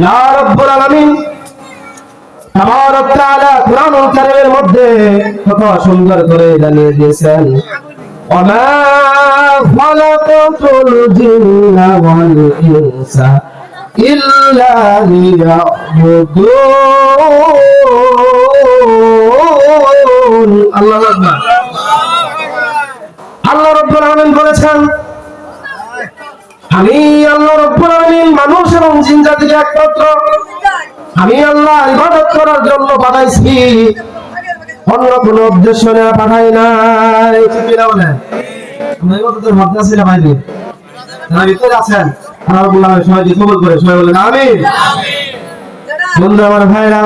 আল্লাহ রাব্বুল আলামিন তাবারক তাআলা কুরআনুল কারীমের মধ্যে কত সুন্দর করে জানিয়ে দিয়েছেন, ওয়া খালাকাতুল জিন্না ওয়াল ইনসা ইল্লা লিয়াবুদুন। আল্লাহু আকবার। আল্লাহ রাব্বুল আলামিন বলেছেন, আমি আল্লাহ রাব্বুল আলামিন মানুষ এবং জিন জাতিকে একমাত্র আমি আল্লাহ ইবাদত করার জন্য পাঠাইছি, অন্য কোন উদ্দেশ্য নিয়ে পাঠাই নাই। ঠিক কি না বলেন? আমরা ইবাদতের মধ্যে আছি না ভাইদের? যারা ভিতরে আছেন আল্লাহ রাব্বুল আলামিন সবাইকে কবুল করে, সবাই বলেন আমিন। বন্ধু আমার ভাইরা,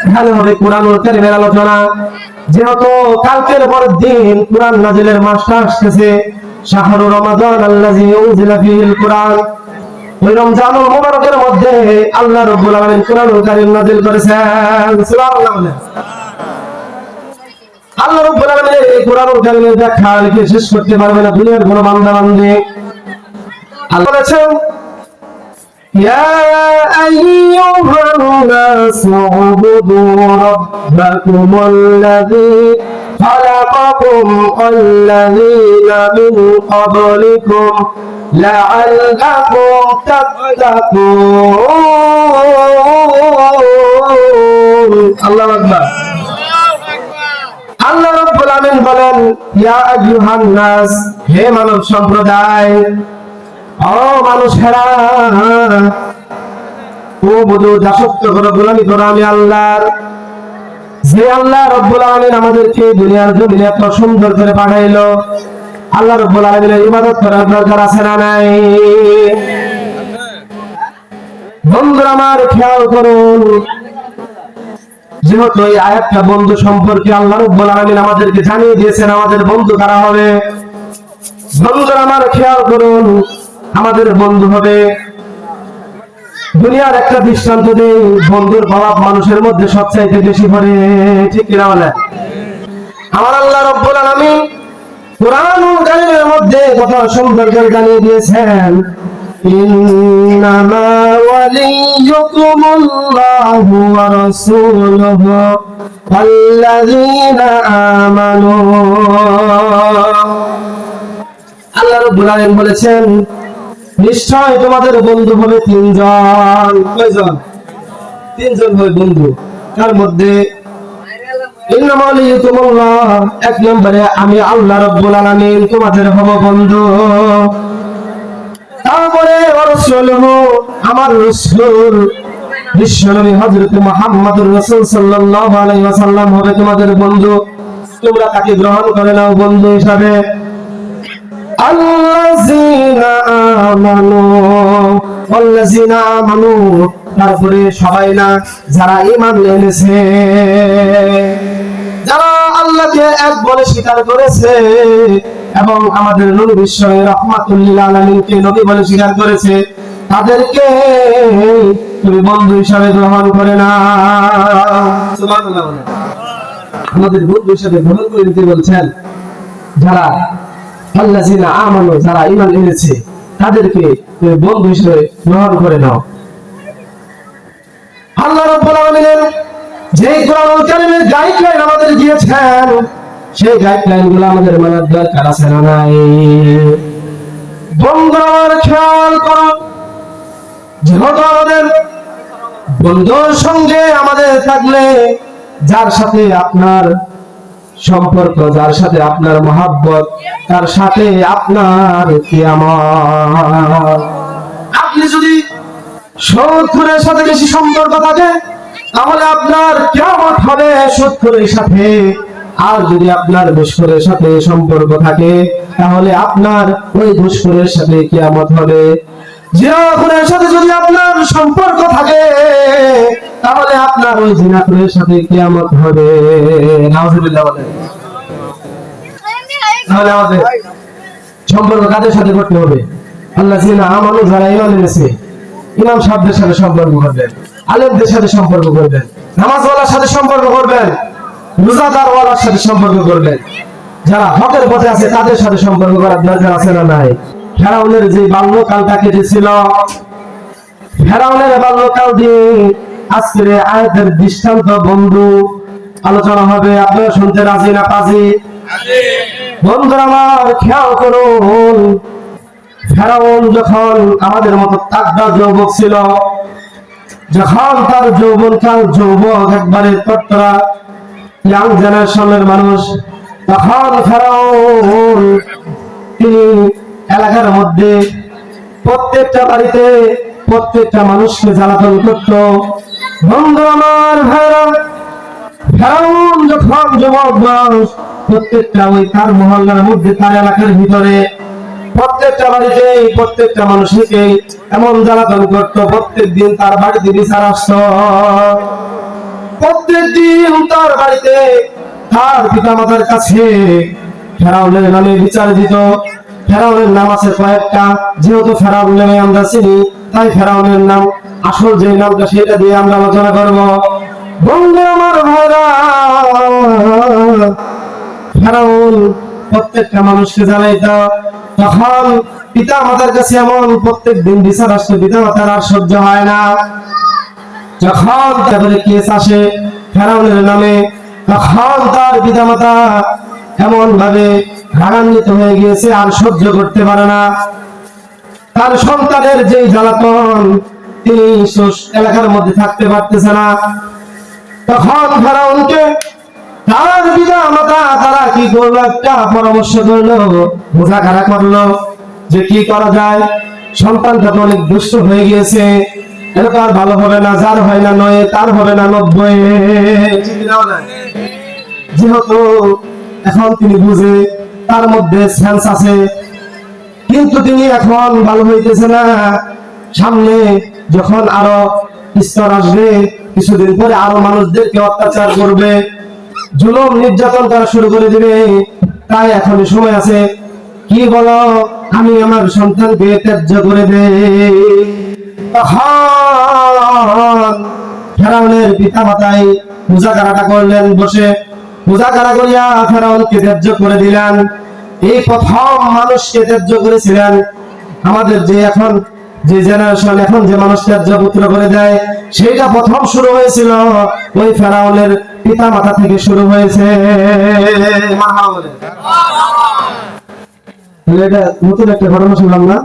এখানে হবে কুরআনুল কারীমের আলোচনা। যেহেতু কালকের পর দিন কুরআন নাজিলের মাসটা আসতেছে, শাহরু রমাদান আল্লাযী উনজিলা ফীহিল কুরআন, ওই রমজানুল মুবারকের মধ্যে আল্লাহ রাব্বুল আলামিন কুরআনুল কারীম নাযিল করেছেন। সুবহানাল্লাহ বলেন। আল্লাহ রাব্বুল আলামিন এই কুরআনুল কারীমের ব্যাখ্যা লিখে শেষ করতে পারবে না দুনিয়ার কোনো বান্দা বান্দী। আল্লাহ বলেছেন, ইয়া আইয়ুহান নাস উবুদু রাব্বাকুমুল্লাযী খালাকাকুম ওয়াল্লাযীনা মিন ক্বাবলিকুম লাআল্লাকুম তাত্তাকুন। আল্লাহু আকবার। আল্লাহ রাব্বুল আলামিন বলেন, ইয়া আইয়ুহান নাস, হে মানব সম্প্রদায়, ও মানুষেরা, উবুদু, দাসত্ব করো, গোলামি করো আমি আল্লাহর। যে আল্লাহ রাব্বুল আলামিন আমাদেরকে দুনিয়ার জমিনে এত সুন্দর করে পাঠাইলো, আল্লাহ রাব্বুল আলামিনের ইবাদত করার দরকার আছে না নাই? বন্ধুরা আমার খেয়াল করুন, যেহেতু এই আয়াতটা বন্ধু সম্পর্কে আল্লাহ রাব্বুল আলামিন আমাদেরকে জানিয়ে দিয়েছেন আমাদের বন্ধু কারা হবে। বন্ধুরা আমার খেয়াল করুন, আমাদের বন্ধু হবে, দুনিয়ার একটা দৃষ্টান্ত দেই, বন্ধুর প্রভাব মানুষের মধ্যে সবচাইতে বেশি পড়ে। ঠিক কিনা বলেন? আমার আল্লাহ রাব্বুল আলামিন কুরআনুল কারীমের মধ্যে কত সুন্দর করে জানিয়ে দিয়েছেন, ইন্নামা ওয়ালিয়্যুকুমুল্লাহু ওয়া রাসূলুহু ওয়াল্লাযীনা আমানু। আল্লাহ রাব্বুল আলামিন বলেছেন, নিশ্চয় তোমাদের বন্ধু হবে তিনজন। কয়জন? তিনজন হবে বন্ধু। তার মধ্যে ইন্নামা ওয়ালিয়্যুকুমুল্লাহ, এক নম্বরে আমি আল্লাহ রাব্বুল আলামিন তোমাদের হব বন্ধু। তারপরে রাসূলুহু, আমার রাসূল বিশ্বনবী হযরত মুহাম্মদুর রাসূল সাল্লাল্লাহু আলাইহি ওয়াসাল্লাম হবে তোমাদের বন্ধু। তোমরা তাকে গ্রহণ করে নাও বন্ধু হিসাবে। আল্লাযীনা আমানু, আল্লাযীনা আমানু, তারপরে সবাই না, যারা ঈমান এনেছে, যারা আল্লাহকে এক বলে স্বীকার করেছে এবং আমাদের নবী বিশ্ব রাহমাতুল লিল আলামিনকে নবী বলে স্বীকার করেছে, তাদেরকে তুমি বন্ধু হিসাবে গ্রহণ করে না। সুবহানাল্লাহ। আমাদের বন্ধু হিসাবে গ্রহণ করে দিতে বলছেন, যারা আল্লাযীনা আমানু, যারা ঈমান এনেছে, তাদেরকে তুমি বন্ধু হিসেবে গ্রহণ করে নাও। আল্লাহ রাব্বুল আলামিন যে কুরআনুল কারীমের গাইডলাইন আমাদের দিয়েছেন, সেই গাইডলাইনগুলো আমাদের মানার দরকার আছে না নাই? বন্ধুরা খেয়াল করো, যেহেতু আমাদের বন্ধুর সঙ্গে আমাদের থাকলে, যার সাথে আপনার সম্পর্ক, যার সাথে আপনার মহব্বত, তার সাথে আপনার কিয়ামত। আপনি যদি শত্রুর সাথে বেশি সম্পর্ক থাকে, তাহলে আপনার কিয়ামত হবে শত্রুর সাথে। আর যদি আপনার দুশমনের সাথে সম্পর্ক থাকে, তাহলে আপনার ওই দুশমনের সাথে কিয়ামত হবে। জিনাখোরের সাথে যদি আপনার সম্পর্ক থাকে, তাহলে আপনার ওই জিনাখোরের সাথে কিয়ামত হবে। নাউজুবিল্লাহ বলেন। তাহলে আমাদের সম্পর্ক কাদের সাথে করতে হবে? আল্লাযীনা আমানু, যারা ঈমান এনেছে। ইমাম সাহেবদের সাথে সম্পর্ক করবেন, আলেমদের সাথে সম্পর্ক করবেন, নামাজওয়ালার সাথে সম্পর্ক করবেন, রোজাদারওয়ালার সাথে সম্পর্ক করবেন, যারা হকের পথে আছে তাদের সাথে সম্পর্ক করার দরকার আছে না নাই? ফেরাউনের যে বাল্যকালটা কেটেছিল, ফেরাউনের বাল্যকাল দিয়ে আজকের এই আয়াতের দৃষ্টান্ত বন্ধু আলোচনা হবে। আপনারা শুনতে রাজি না পাজি? বন্ধুরা আমার খেয়াল করুন, ফেরাউন যখন আমাদের মতো তাগড়া যুবক ছিল, যখন তার যৌবনকাল যুবক একবারে তরতরা ইয়াং জেনারেশনের মানুষ, তখন ফেরাউন তিনি এলাকার মধ্যে প্রত্যেকটা বাড়িতে প্রত্যেকটা মানুষকে জ্বালাতন করত। বন্ধু আমার ভাইরা, ফেরাউন যখন যুবক বয়স, প্রত্যেকটা ওই তার মহল্লার মধ্যে তার এলাকার ভিতরে প্রত্যেকটা বাড়িতে প্রত্যেকটা মানুষকে এমন জ্বালাতন করত। প্রত্যেক দিন তার বাড়িতে বিচার আসত, প্রত্যেক দিন তার বাড়িতে তার পিতা মাতার কাছে ফেরাউনের নামে বিচার দিত। ফেরাউনের নাম আছে কয়েকটা, যেহেতু ফেরাউন নামে আমরা চিনি, তাই ফেরাউনের নাম আসল যে নামটা সেটা দিয়ে আমরা আলোচনা করব। বন্ধু আমার ভাইরা, ফেরাউন প্রত্যেকটা মানুষকে জ্বালাইত। তখন পিতা মাতার কাছে এমন প্রত্যেক দিন বিচার আসতো, পিতা মাতার আর সহ্য হয় না। যখন তারপরে কেস আসে ফেরাউনের নামে, তখন তার পিতা মাতা এমন ভাবে রাগান্বিত হয়ে গিয়েছে, আর সহ্য করতে পারে না তার সন্তানের যে জ্বালাতন, তিনি এলাকার মধ্যে থাকতে পারতেছে না। তখন ফেরাউনকে তার পিতা মাতা তারা কি করলো, একটা পরামর্শ করলো, বোঝাখারা করলো যে কি করা যায়। সন্তানটা তো অনেক দুষ্ট হয়ে গিয়েছে, এটা তো আর ভালো হবে না, যার হয় না 9 তার হবে না 90। যেহেতু এখন তিনি বুঝে তার মধ্যে সেন্স আছে, কিন্তু তিনি এখন ভালো হইতেছে না। সামনে যখন আরো স্তর আসবে, কিছুদিন পরে আরো মানুষদেরকে অত্যাচার করবে, জুলুম নির্যাতন করা শুরু করে দিবে, তাই এখনই সময় আছে। কি বলো, আমি আমার সন্তানকে ত্যায্য করে দেই। তখন ফেরাউনের পিতা মাতাই মুজাকারাটা করলেন, বসে মুজাকারা করিয়া ফেরাউনকে ত্যায্য করে দিলেন। এই প্রথম মানুষকে ত্যায্য করেছিলেন আমাদের যে এখন যে জেনারেশন, এখন যে মানুষ ত্যায্য পুত্র করে দেয়, সেইটা প্রথম শুরু হয়েছিল ওই ফেরাউনের পিতা মাতা থেকে শুরু হয়েছে। এটা নতুন একটা ঘটনা শুনলাম না,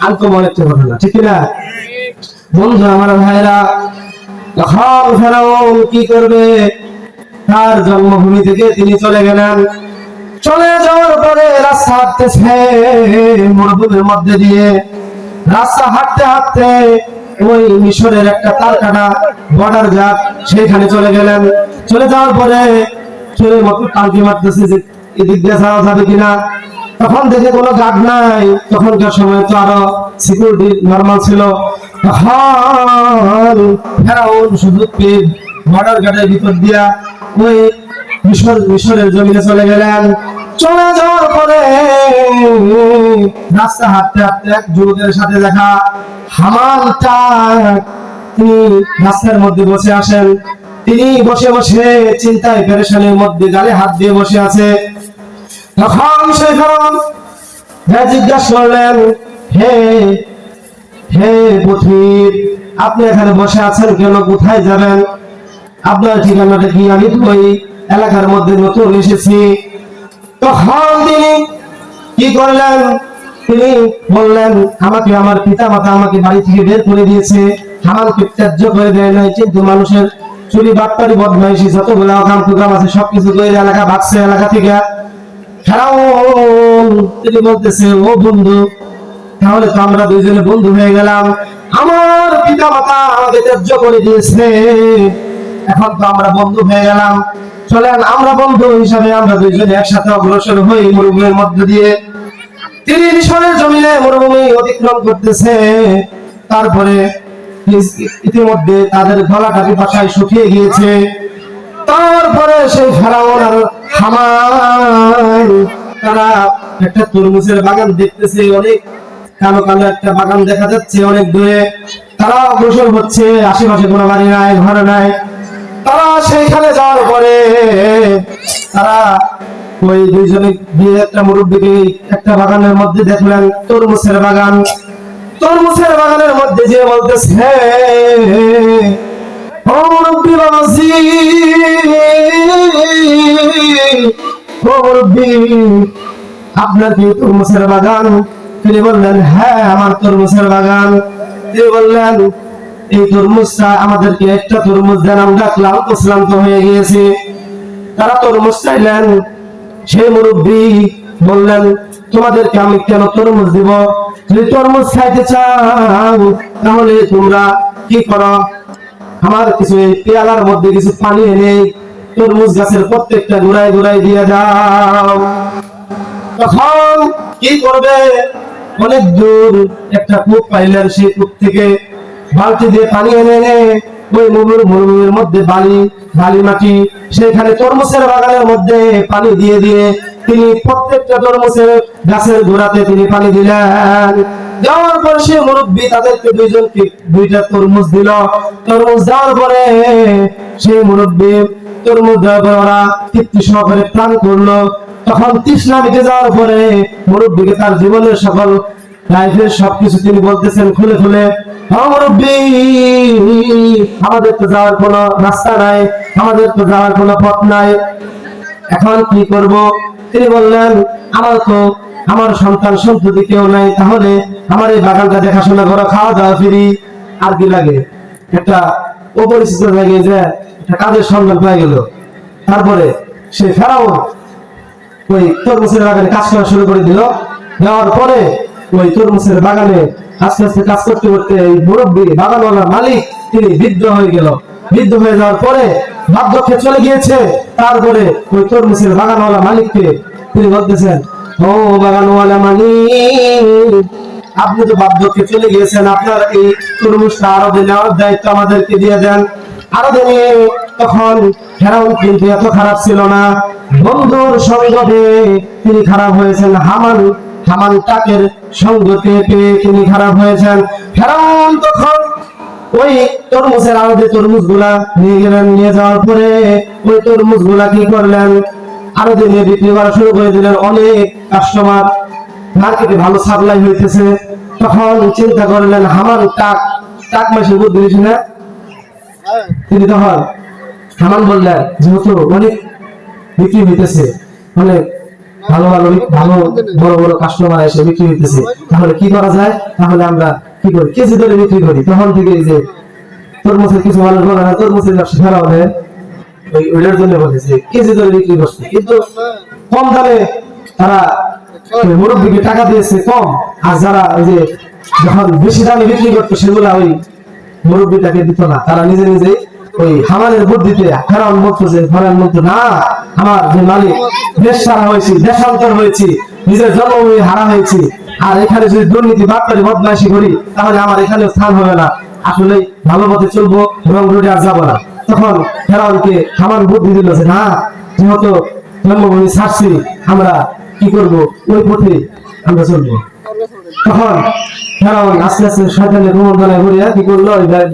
আনকমন একটা ঘটনা, ঠিক না বন্ধু আমার ভাইরা? তখন ফেরাউন কি করবে, তার জন্মভূমি থেকে তিনি চলে গেলেন। চলে যাওয়ার পরে রাস্তা হাঁটতেছে মরুভূমির মধ্যে দিয়ে, রাস্তা হাঁটতে হাঁটতে ওই মিশরের একটা তার কাটা বর্ডার ঘাট, সেখানে চলে গেলেন। চলে যাওয়ার পরে চোরের মতো টালকি মারতেছে যে এদিক দিয়ে যাওয়া যাবে কিনা। তখন দেখে কোনো গার্ড নাই, তখনকার সময় তো আরো সিকিউরিটি নরমাল ছিল। তখন ফেরাউন সুযোগ পেয়ে বর্ডার ঘাটের ভিতর দিয়া ওই মিশরের জমিনে চলে গেলেন। চলে যাওয়ার পরে রাস্তা হাঁটতে হাঁটতে এক যুবকের সাথে দেখা। হামানটা তিনি রাস্তার মধ্যে বসে আসেন। তিনি বসে বসে চিন্তায় পেরেশানির মধ্যে গালে হাত দিয়ে বসে আছে। তখন সেই ফেরাউন জিজ্ঞাসা করলেন, হে হে পথিক, আপনি এখানে বসে আছেন কেন, কোথায় যাবেন, আপনার ঠিকানাটা কি? আমি তো ওই এলাকার মধ্যে নতুন এসেছি। তখন তিনি কি করলেন, তিনি বললেন, আমাকে আমার পিতা মাতা আমাকে বাড়ি থেকে বের করে দিয়েছে, হামানকে ত্যায্য করে দেয় নাই, কিন্তু মানুষের চুরি বাটপারি বদমাইশি যতগুলো অকাম কুকাম আছে সবকিছু করে এলাকা ভাগছে এলাকা থেকে। ফেরাউন তিনি বলতেছে, ও বন্ধু, তাহলে তো আমরা দুইজনে বন্ধু হয়ে গেলাম। আমার পিতা মাতা আমাকে ত্যায্য করে দিয়েছে, এখন তো আমরা বন্ধু হয়ে গেলাম। চলেন আমরা বন্ধু হিসাবে আমরা দুইজনে একসাথে অগ্রসর হই মরুভূমির মধ্য দিয়ে। তিনি মিশরের জমিনে মরুভূমি অতিক্রম করতেছে। তারপরে ইতিমধ্যে তাদের গলাটা পিপাসায় শুকিয়ে গিয়েছে। তারপরে সেই ফেরাউন আর হামান তারা একটা তরমুজের বাগান দেখতেছে, অনেক কালো কালো একটা বাগান দেখা যাচ্ছে অনেক দূরে। তারা অগ্রসর হচ্ছে, আশেপাশে কোনো বাড়ি নাই, ঘর নাই। তারা সেইখানে যাওয়ার পরে তারা ওই দুইজনে গিয়ে একটা মুরব্বীকে একটা বাগানের মধ্যে দেখলেন তরমুজের বাগান। তরমুজের বাগানের মধ্যে যে বলতেছে, ও মুরব্বি বাবাজি, ও মুরব্বি, আপনার কি তরমুজের বাগান? তিনি বললেন, হ্যাঁ আমার তরমুজের বাগান। তিনি বললেন, এই তরমুজটা আমাদেরকে একটা তরমুজ দেন, আমরা ক্লান্ত হয়ে গিয়েছি। তারা তরমুজ চাইলেন। সেই মুরব্বী বললেন, তোমাদেরকে আমি কেন তরমুজ দিব? যদি তরমুজ খাইতে চাও তাহলে তোমরা কি করো, আমার কিছু এই পেয়ালার মধ্যে কিছু পানি এনে তরমুজ গাছের প্রত্যেকটা গোড়ায় গোড়ায় দিয়ে দাও। তখন কি করবে? অনেক দূর একটা কূপ পাইলেন, সেই কূপ থেকে বালতি দিয়ে পানি এনে ওই মরুভূমির মধ্যে বালি মাটি, সেখানে তরমুজের বাগানের মধ্যে পানি দিয়ে তিনি প্রত্যেকটা তরমুজের গাছের গোড়াতে তিনি পানি দিলেন। দেওয়ার পরে সে মুরব্বী তাদেরকে দুইজনকে দুইটা তরমুজ দিল। তরমুজ দেওয়ার পরে সেই মুরব্বী তরমুজ দেওয়ার পরে ওরা তৃপ্তি সহকারে প্রাণ করলো। তখন তৃষ্ণা মিটে যাওয়ার পরে মুরব্বীকে তার জীবনের সকল লাইফের সবকিছু তিনি বলতেছেন খুলে খুলে, মুরব্বী, আমাদের তো যাওয়ার কোনো রাস্তা নাই, আমাদের তো যাওয়ার কোনো পথ নাই, এখন কি করব? তিনি বললেন, আমার সন্তান সন্ততি কেউ নাই, তাহলে আমার এই বাগানটা দেখাশোনা করো, খাওয়া দাওয়া ফ্রি, আর কি লাগে? একটা অপরিচিত জায়গায় যে একটা কাজের সন্ধান পেয়ে গেল। তারপরে সে ফেরাও ওই তরমুজের বাগানে কাজ করা শুরু করে দিল। দেওয়ার পরে ওই তরমুজের বাগানে আস্তে আস্তে কাজ করতে করতে এই মুরব্বী বাগানওয়ালা মালিক তিনি বৃদ্ধ হয়ে গেল। বৃদ্ধ হয়ে যাওয়ার পরে বার্ধক্যে চলে গিয়েছে। তারপরে ওই তরমুজের বাগানওয়ালা মালিককে তিনি বলতেছেন, ও বাগানওয়ালা মালিক, আপনি তো বার্ধক্যে চলে গিয়েছেন, আপনার এই তরমুজটা আরো নেওয়ার দায়িত্ব আমাদেরকে দিয়ে দেন। আরো দিনে তখন ফেরাউন কিন্তু এত খারাপ ছিল না, বন্ধুর সঙ্গে তিনি খারাপ হয়েছেন, হামান টাকের সঙ্গতে পেয়ে তিনি খারাপ হয়েছেন। ফেরাউন তখন ওই তরমুজের আড়তে তরমুজ গুলা নিয়ে গেলেন। নিয়ে যাওয়ার পরে ওই তরমুজ গুলা কি করলেন, আরো দিনে বিক্রি করা শুরু করে দিলেন। অনেক কাস্টমার, মার্কেটে ভালো সাপ্লাই হইতেছে। তখন চিন্তা করলেন, হামান টাক মাসের বুদ্ধি দিয়েছি না, তিনি তখন হামান বললেন, যেহেতু অনেক বিক্রি হইতেছে, অনেক ভালো বড় বড় কাস্টমার এসে বিক্রি হইতেছে, তাহলে কি করা যায়? তাহলে আমরা কি করি, কেজি ধরে বিক্রি করি। তখন থেকে এই যে তরমুজের কিছু মানুষ বলে না, তরমুজের ব্যবসা ফেরা হবে, ওইটার জন্য বলেছে কেজি ধরে বিক্রি করছে, কিন্তু কম দামে তারা মুরব্বীকে টাকা দিয়েছে কম। আর যারা ওই যে যখন বেশি দামে বিক্রি করতো সেগুলা ওই মুরব্বীটাকে দিত না, তারা নিজে নিজে ওই হামানের বুদ্ধিতে ফেরাউন বলতো যে, ফেরাউন বলতো, না, আমার যে মালিক, দেশ ছাড়া হয়েছি, দেশান্তর হয়েছি, নিজের জন্মভূমি হারা হয়েছি, আর এখানে যদি দুর্নীতি বাটপারি বদমাইশি করি তাহলে আমার এখানে স্থান হবে না, আসলে ভালো পথে চলবো এবং রোডে আর যাবো না। তখন ফেরাউনকে হামান বুদ্ধি দিল যে, না, যেহেতু জন্মভূমি ছাড়ছি, আমরা কি করব, ওই পথে আমরা চলবো। তখন ফেরাউন আস্তে আস্তে শয়তানের প্রবঞ্চনায় ঘুরিয়ে কি করলো,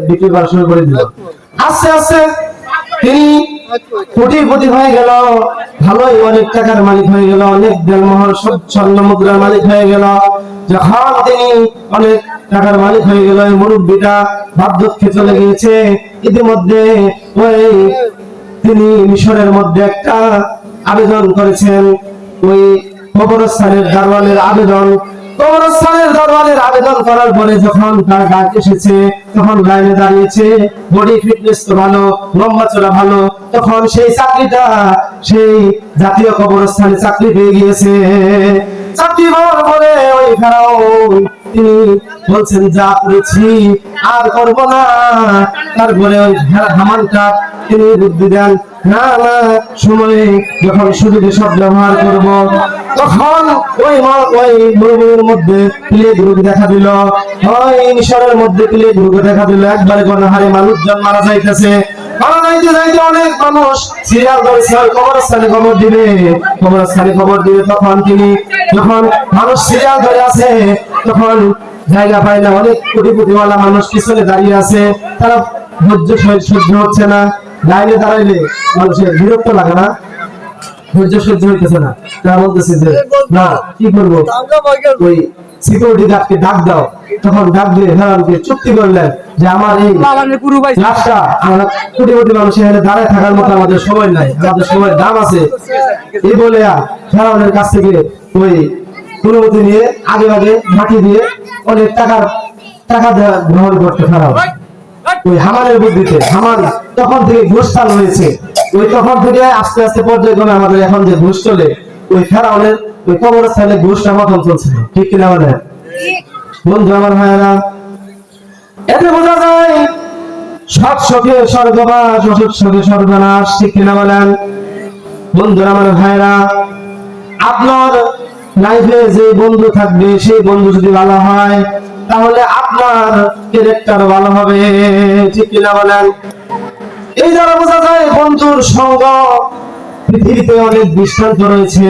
বিক্রি করা শুরু করে দিল। আস্তে আস্তে তিনি কোটিপতি হয়ে গেল, ভালোই অনেক টাকার মালিক হয়ে গেল, অনেক দেনমোহর স্বর্ণ মুদ্রার মালিক হয়ে গেল। যখন তিনি অনেক টাকার মালিক হয়ে গেল, এই মুরব্বীটা বার্ধক্যে চলে গিয়েছে। ইতিমধ্যে ওই তিনি মিশরের মধ্যে একটা আবেদন করেছেন, ওই কবরস্থানের দারোয়ানের আবেদন। কবরস্থানের দরবারে আবেদন করার পরে যখন তার ডাক এসেছে, তখন লাইনে দাঁড়িয়েছে, বডি ফিটনেস তো ভালো, লম্বা চলা ভালো, তখন সেই চাকরিটা সেই জাতীয় কবরস্থানে চাকরি পেয়ে গিয়েছে। চাকরি পাওয়ার পরে ওই ফেরাউন তিনি বলছেন, যা করেছি আর করব না। তারপরে ওই হামানটা তিনি বুদ্ধি দেন, না না, সময়ে যখন সুযোগে সব ব্যবহার করব, তখন ওই মরুভূমির মধ্যে প্লেগ রোগ দেখা দিল, ওই মিশরের মধ্যে প্লেগ রোগ দেখা দিল। একবারে গণহারে মানুষজন মারা যাইতেছে। অনেক মানুষ সিরিয়াল ধরেছে, কবরস্থানে খবর দিবে, তখন তিনি যখন মানুষ সিরিয়াল ধরে আছে, তখন জায়গা পায় না, অনেক কোটিপতিওয়ালা মানুষ পিছনে দাঁড়িয়ে আছে, তারা ধৈর্য সহ্য হচ্ছে না। লাইনে দাঁড়াইলে মানুষের বিরক্ত লাগে না? ধৈর্য সহ্য হইতেছে না, তারা বলতেছে যে না কি করবো, ওই সিকিউরিটি গার্ডকে ডাক দাও। তখন ডাক দিয়ে ফেরাউনকে চুক্তি করলেন যে আমার এই লাশটা, আমরা কোটি কোটি মানুষ এখানে দাঁড়ায় থাকার মতো আমাদের সময় নাই, আমাদের সময়ের দাম আছে। এই বলে ফেরাউনের কাছ থেকে ওই অনুমতি নিয়ে আগে আগে মাটি দিয়ে অনেক টাকা গ্রহণ করতে ফেরাউন। ওই হামানের বুদ্ধিতে হামান তখন থেকে ঘুষ চালু হয়েছে। ওই তখন থেকে আস্তে আস্তে পর্যায়ক্রমে আমাদের এখন যে ঘুষ চলে, ওই ফেরাউনের ওই কবরস্থানে ঘুষটা মতন চলছিল, ঠিক কিনা বলেন? বন্ধু আমার ভাইয়েরা, এতে বোঝা যায় সৎ শোকে স্বর্গবাস, অসৎ শোকে সর্বনাশ, ঠিক কিনা বলেন? বন্ধু আমার ভাইয়েরা, আপনার লাইফে যে বন্ধু থাকবে সেই বন্ধু যদি ভালো হয় তাহলে আপনার ক্যারেক্টার ভালো হবে, ঠিক কিনা বলেন? এই দ্বারা বোঝা যায় বন্ধুর সঙ্গ। পৃথিবীতে অনেক দৃষ্টান্ত রয়েছে,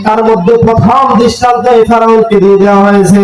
তার মধ্যে প্রথম দৃষ্টান্ত ফেরাউনকে দিয়ে দেওয়া হয়েছে।